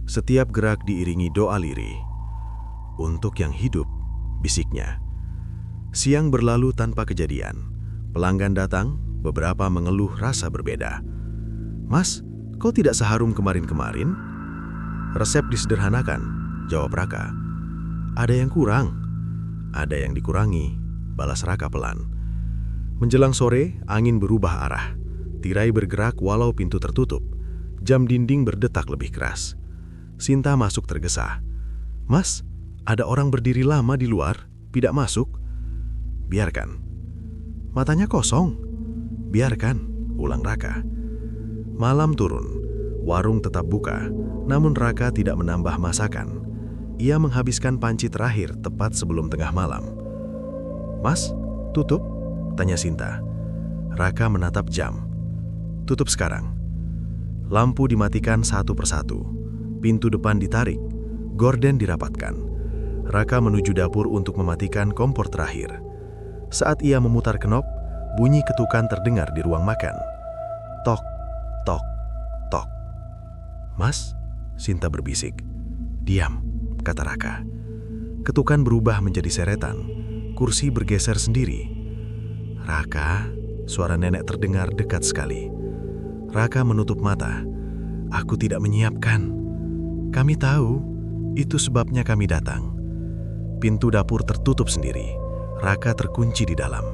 B: Setiap gerak diiringi doa lirih. Untuk yang hidup, bisiknya. Siang berlalu tanpa kejadian. Pelanggan datang, beberapa mengeluh rasa berbeda. "Mas, kau tidak seharum kemarin-kemarin?" "Resep disederhanakan," jawab Raka. "Ada yang kurang." "Ada yang dikurangi," balas Raka pelan. Menjelang sore, angin berubah arah. Tirai bergerak walau pintu tertutup. Jam dinding berdetak lebih keras. Sinta masuk tergesa. "Mas, ada orang berdiri lama di luar, tidak masuk." "Biarkan." "Matanya kosong." "Biarkan," ulang Raka. Malam turun. Warung tetap buka, namun Raka tidak menambah masakan. Ia menghabiskan panci terakhir tepat sebelum tengah malam. "Mas, tutup?" tanya Sinta. Raka menatap jam. "Tutup sekarang." Lampu dimatikan satu persatu. Pintu depan ditarik. Gorden dirapatkan. Raka menuju dapur untuk mematikan kompor terakhir. Saat ia memutar knop, bunyi ketukan terdengar di ruang makan. Tok, tok, tok. "Mas?" Sinta berbisik. "Diam," kata Raka. Ketukan berubah menjadi seretan. Kursi bergeser sendiri. "Raka," suara nenek terdengar dekat sekali. Raka menutup mata. "Aku tidak menyiapkan." "Kami tahu, itu sebabnya kami datang." Pintu dapur tertutup sendiri. Raka terkunci di dalam.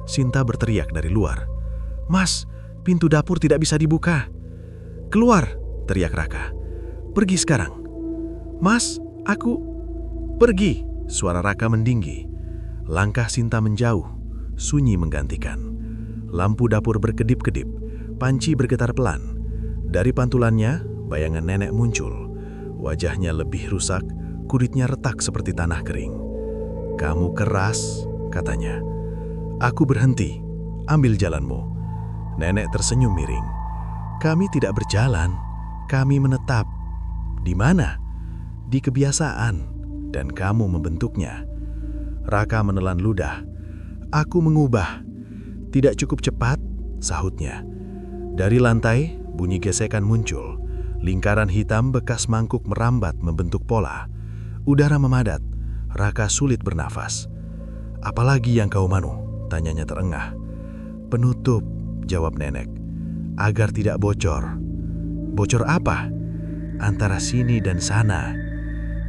B: Sinta berteriak dari luar. "Mas, pintu dapur tidak bisa dibuka." "Keluar!" teriak Raka. "Pergi sekarang." "Mas, aku..." "Pergi!" Suara Raka mendinggi. Langkah Sinta menjauh. Sunyi menggantikan. Lampu dapur berkedip-kedip. Panci bergetar pelan. Dari pantulannya, bayangan nenek muncul. Wajahnya lebih rusak, kulitnya retak seperti tanah kering. "Kamu keras," katanya. "Aku berhenti. Ambil jalanmu." Nenek tersenyum miring. "Kami tidak berjalan. Kami menetap." "Di mana?" "Di kebiasaan. Dan kamu membentuknya." Raka menelan ludah. "Aku mengubah." "Tidak cukup cepat," sahutnya. Dari lantai, bunyi gesekan muncul. Lingkaran hitam bekas mangkuk merambat membentuk pola. Udara memadat. Raka sulit bernafas. "Apalagi yang kau manu?" tanyanya terengah. "Penutup," jawab nenek. "Agar tidak bocor." "Bocor apa?" "Antara sini dan sana."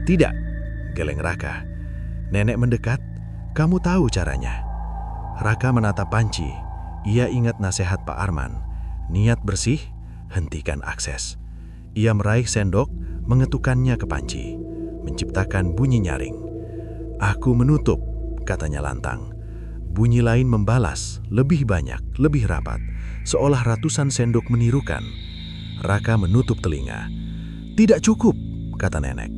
B: "Tidak," geleng Raka. Nenek mendekat. "Kamu tahu caranya." Raka menatap panci. Ia ingat nasihat Pak Arman. Niat bersih, hentikan akses. Ia meraih sendok, mengetukkannya ke panci, menciptakan bunyi nyaring. "Aku menutup," katanya lantang. Bunyi lain membalas, lebih banyak, lebih rapat, seolah ratusan sendok menirukan. Raka menutup telinga. "Tidak cukup," kata nenek.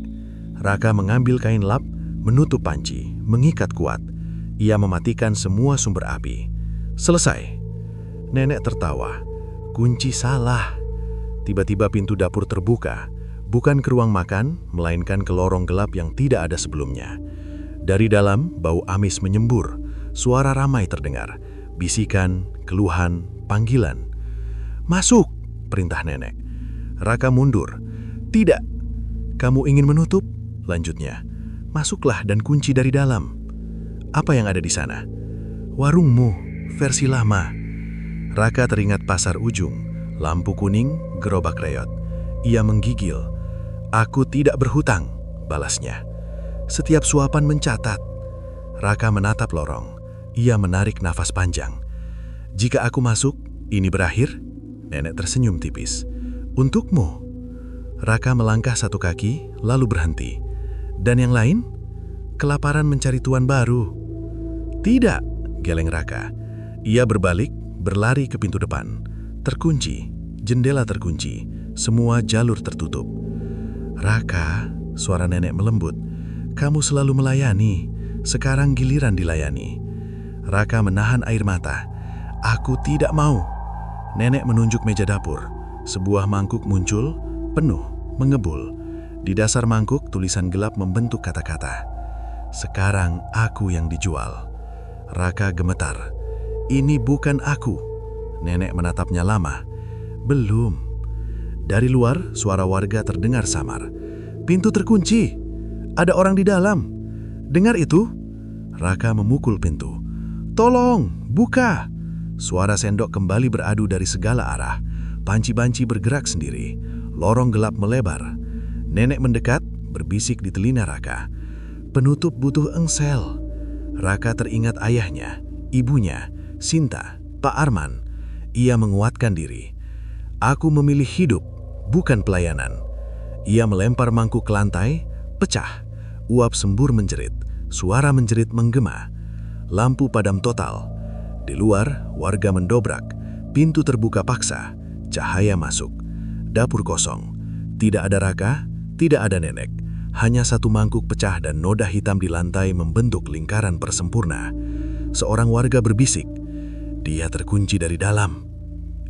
B: Raka mengambil kain lap, menutup panci, mengikat kuat. Ia mematikan semua sumber api. "Selesai." Nenek tertawa. "Kunci salah." Tiba-tiba pintu dapur terbuka, bukan ke ruang makan, melainkan ke lorong gelap yang tidak ada sebelumnya. Dari dalam, bau amis menyembur, suara ramai terdengar, bisikan, keluhan, panggilan. "Masuk," perintah nenek. Raka mundur. "Tidak." "Kamu ingin menutup?" lanjutnya. "Masuklah dan kunci dari dalam." "Apa yang ada di sana?" "Warungmu, versi lama." Raka teringat pasar ujung, lampu kuning, gerobak reot. Ia menggigil. "Aku tidak berhutang," balasnya. "Setiap suapan mencatat." Raka menatap lorong. Ia menarik nafas panjang. "Jika aku masuk, ini berakhir?" Nenek tersenyum tipis. "Untukmu." Raka melangkah satu kaki, lalu berhenti. "Dan yang lain?" "Kelaparan mencari tuan baru." "Tidak," geleng Raka. Ia berbalik, berlari ke pintu depan. Terkunci, jendela terkunci, semua jalur tertutup. "Raka," suara nenek melembut, Kamu selalu melayani, sekarang giliran dilayani. Raka menahan air mata. Aku tidak mau. Nenek menunjuk meja dapur. Sebuah mangkuk muncul, penuh, mengebul. Di dasar mangkuk tulisan gelap membentuk kata-kata. Sekarang aku yang dijual. Raka gemetar. Ini bukan aku. Nenek menatapnya lama. Belum. Dari luar, suara warga terdengar samar. Pintu terkunci. Ada orang di dalam. Dengar itu? Raka memukul pintu. Tolong, buka. Suara sendok kembali beradu dari segala arah. Panci-panci bergerak sendiri. Lorong gelap melebar. Nenek mendekat, berbisik di telinga Raka. Penutup butuh engsel. Raka teringat ayahnya, ibunya, Sinta, Pak Arman. Ia menguatkan diri. Aku memilih hidup, bukan pelayanan. Ia melempar mangkuk ke lantai, pecah. Uap sembur menjerit, suara menjerit menggema. Lampu padam total. Di luar, warga mendobrak. Pintu terbuka paksa. Cahaya masuk. Dapur kosong. Tidak ada Raka, tidak ada nenek. Hanya satu mangkuk pecah dan noda hitam di lantai membentuk lingkaran persempurna. Seorang warga berbisik. Dia terkunci dari dalam.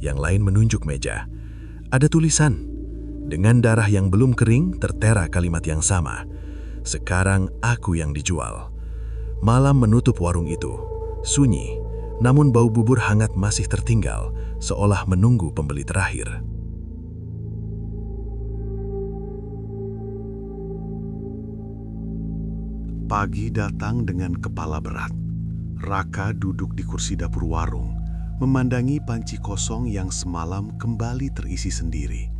B: Yang lain menunjuk meja. Ada tulisan. Dengan darah yang belum kering, tertera kalimat yang sama. Sekarang aku yang dijual. Malam menutup warung itu. Sunyi, namun bau bubur hangat masih tertinggal, seolah menunggu pembeli terakhir. Pagi datang dengan kepala berat. Raka duduk di kursi dapur warung, memandangi panci kosong yang semalam kembali terisi sendiri.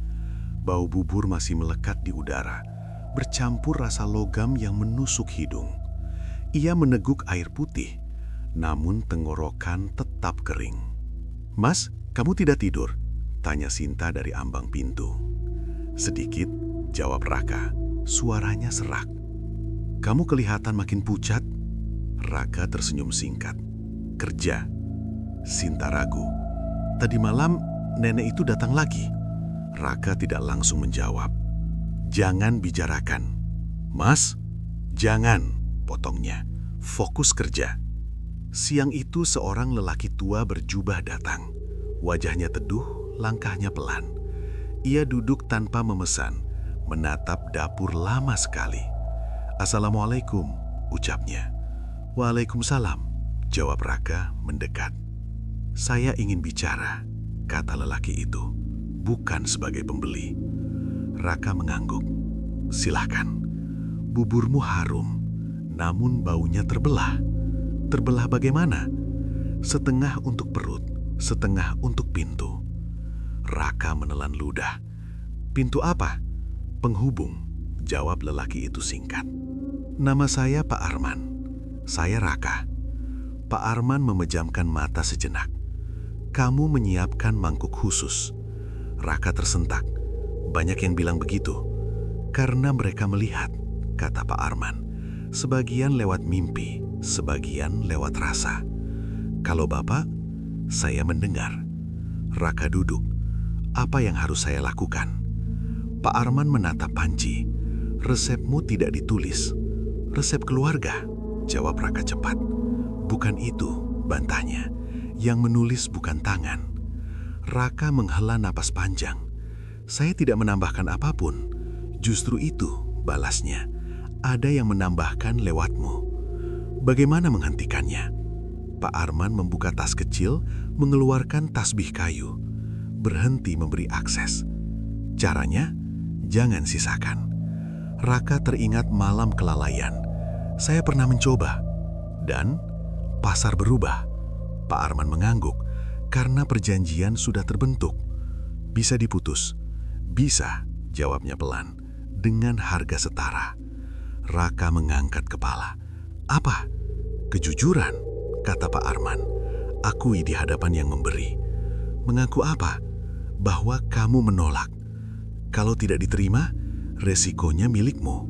B: Bau bubur masih melekat di udara, bercampur rasa logam yang menusuk hidung. Ia meneguk air putih, namun tenggorokan tetap kering. "Mas, kamu tidak tidur?" tanya Sinta dari ambang pintu. "Sedikit," jawab Raka, suaranya serak. "Kamu kelihatan makin pucat." Raka tersenyum singkat. "Kerja." Sinta ragu. "Tadi malam nenek itu datang lagi." Raka tidak langsung menjawab. "Jangan bicarakan." "Mas, jangan," potongnya. "Fokus kerja." Siang itu seorang lelaki tua berjubah datang. Wajahnya teduh, langkahnya pelan. Ia duduk tanpa memesan, menatap dapur lama sekali. "Assalamualaikum," ucapnya. "Waalaikumsalam," jawab Raka mendekat. "Saya ingin bicara," kata lelaki itu, "bukan sebagai pembeli." Raka mengangguk. "Silahkan." "Buburmu harum, namun baunya terbelah." "Terbelah bagaimana?" "Setengah untuk perut, setengah untuk pintu." Raka menelan ludah. "Pintu apa?" "Penghubung," jawab lelaki itu singkat. "Nama saya Pak Arman." "Saya Raka." Pak Arman memejamkan mata sejenak. "Kamu menyiapkan mangkuk khusus." Raka tersentak. "Banyak yang bilang begitu." "Karena mereka melihat," kata Pak Arman. "Sebagian lewat mimpi, sebagian lewat rasa." "Kalau Bapak," "Saya mendengar." Raka duduk. "Apa yang harus saya lakukan?" Pak Arman menatap panci. "Resepmu tidak ditulis." "Resep keluarga," jawab Raka cepat. "Bukan itu," bantahnya. "Yang menulis bukan tangan." Raka menghela napas panjang. "Saya tidak menambahkan apapun." "Justru itu," balasnya. "Ada yang menambahkan lewatmu." "Bagaimana menghentikannya?" Pak Arman membuka tas kecil, mengeluarkan tasbih kayu. "Berhenti memberi akses." "Caranya?" "Jangan sisakan." Raka teringat malam kelalaian. "Saya pernah mencoba." "Dan?" "Pasar berubah." Pak Arman mengangguk. "Karena perjanjian sudah terbentuk." "Bisa diputus." "Bisa," jawabnya pelan. "Dengan harga setara." Raka mengangkat kepala. "Apa?" "Kejujuran," kata Pak Arman. "Akui di hadapan yang memberi." "Mengaku apa?" "Bahwa kamu menolak. Kalau tidak diterima, resikonya milikmu."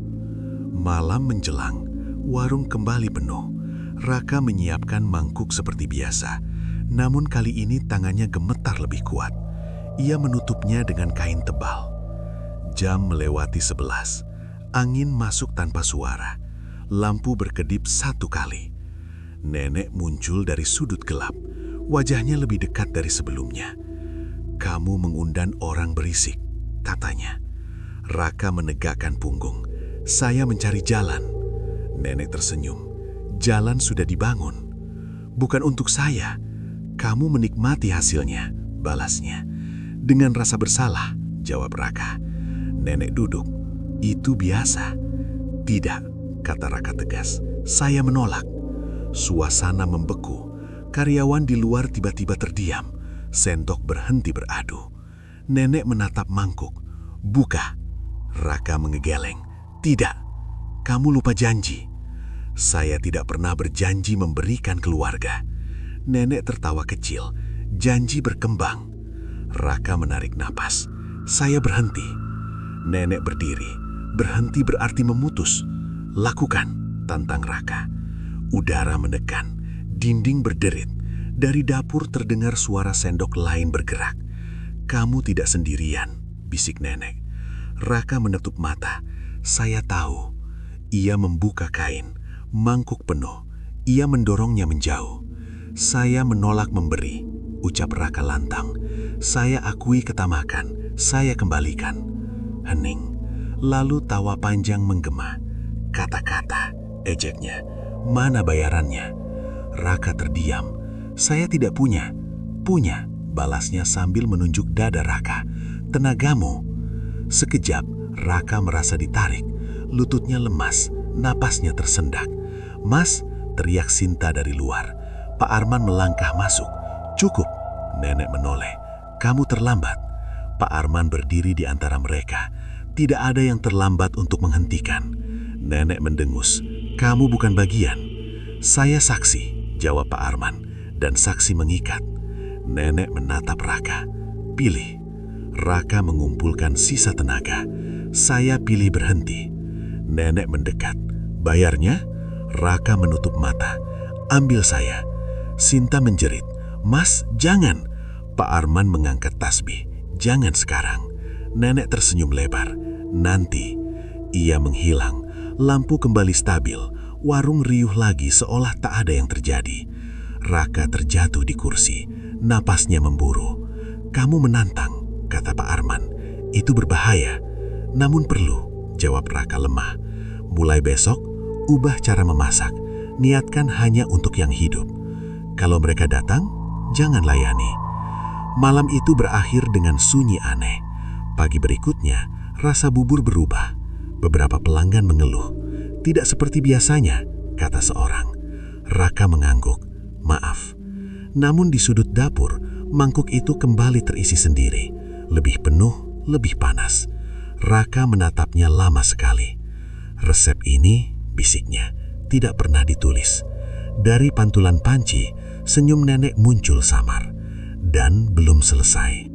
B: Malam menjelang, warung kembali penuh. Raka menyiapkan mangkuk seperti biasa, namun kali ini tangannya gemetar lebih kuat. Ia menutupnya dengan kain tebal. Jam melewati 11. Angin masuk tanpa suara. lampu berkedip 1 kali. Nenek muncul dari sudut gelap. Wajahnya lebih dekat dari sebelumnya. "Kamu mengundang orang berisik," katanya. Raka menegakkan punggung. "Saya mencari jalan." Nenek tersenyum. "Jalan sudah dibangun." "Bukan untuk saya. Kamu menikmati hasilnya," balasnya. "Dengan rasa bersalah," jawab Raka. Nenek duduk. "Itu biasa." "Tidak," kata Raka tegas. "Saya menolak." Suasana membeku. Karyawan di luar tiba-tiba terdiam. Sendok berhenti beradu. Nenek menatap mangkuk. "Buka." Raka mengegeleng. "Tidak. Kamu lupa janji." "Saya tidak pernah berjanji memberikan keluarga." Nenek tertawa kecil. "Janji berkembang." Raka menarik napas. "Saya berhenti." Nenek berdiri. "Berhenti berarti memutus." "Lakukan," tantang Raka. Udara menekan. Dinding berderit. Dari dapur terdengar suara sendok lain bergerak. "Kamu tidak sendirian," bisik nenek. Raka menutup mata. "Saya tahu." Ia membuka kain. Mangkuk penuh. Ia mendorongnya menjauh. "Saya menolak memberi," ucap Raka lantang. "Saya akui ketamakan. Saya kembalikan." Hening. Lalu tawa panjang menggema. "Kata-kata," ejeknya. "Mana bayarannya?" Raka terdiam. "Saya tidak punya." "Punya," balasnya sambil menunjuk dada Raka. "Tenagamu." Sekejap, Raka merasa ditarik. Lututnya lemas, napasnya tersendak. "Mas," teriak Sinta dari luar. Pak Arman melangkah masuk. "Cukup," nenek menoleh. "Kamu terlambat." Pak Arman berdiri di antara mereka. "Tidak ada yang terlambat untuk menghentikan." Nenek mendengus. "Kamu bukan bagian." "Saya saksi," jawab Pak Arman. "Dan saksi mengikat." Nenek menatap Raka. "Pilih." Raka mengumpulkan sisa tenaga. "Saya pilih berhenti." Nenek mendekat. "Bayarnya?" Raka menutup mata. "Ambil saya." Sinta menjerit. "Mas, jangan." Pak Arman mengangkat tasbih. "Jangan sekarang." Nenek tersenyum lebar. "Nanti." Ia menghilang. Lampu kembali stabil. Warung riuh lagi seolah tak ada yang terjadi. Raka terjatuh di kursi. Napasnya memburu. "Kamu menantang," kata Pak Arman. "Itu berbahaya." "Namun perlu," jawab Raka lemah. "Mulai besok, ubah cara memasak. Niatkan hanya untuk yang hidup. Kalau mereka datang, jangan layani." Malam itu berakhir dengan sunyi aneh. Pagi berikutnya, rasa bubur berubah. Beberapa pelanggan mengeluh. "Tidak seperti biasanya," kata seorang. Raka mengangguk. "Maaf." Namun di sudut dapur, mangkuk itu kembali terisi sendiri. Lebih penuh, lebih panas. Raka menatapnya lama sekali. "Resep ini," bisiknya, "tidak pernah ditulis." Dari pantulan panci, senyum nenek muncul samar. Dan belum selesai.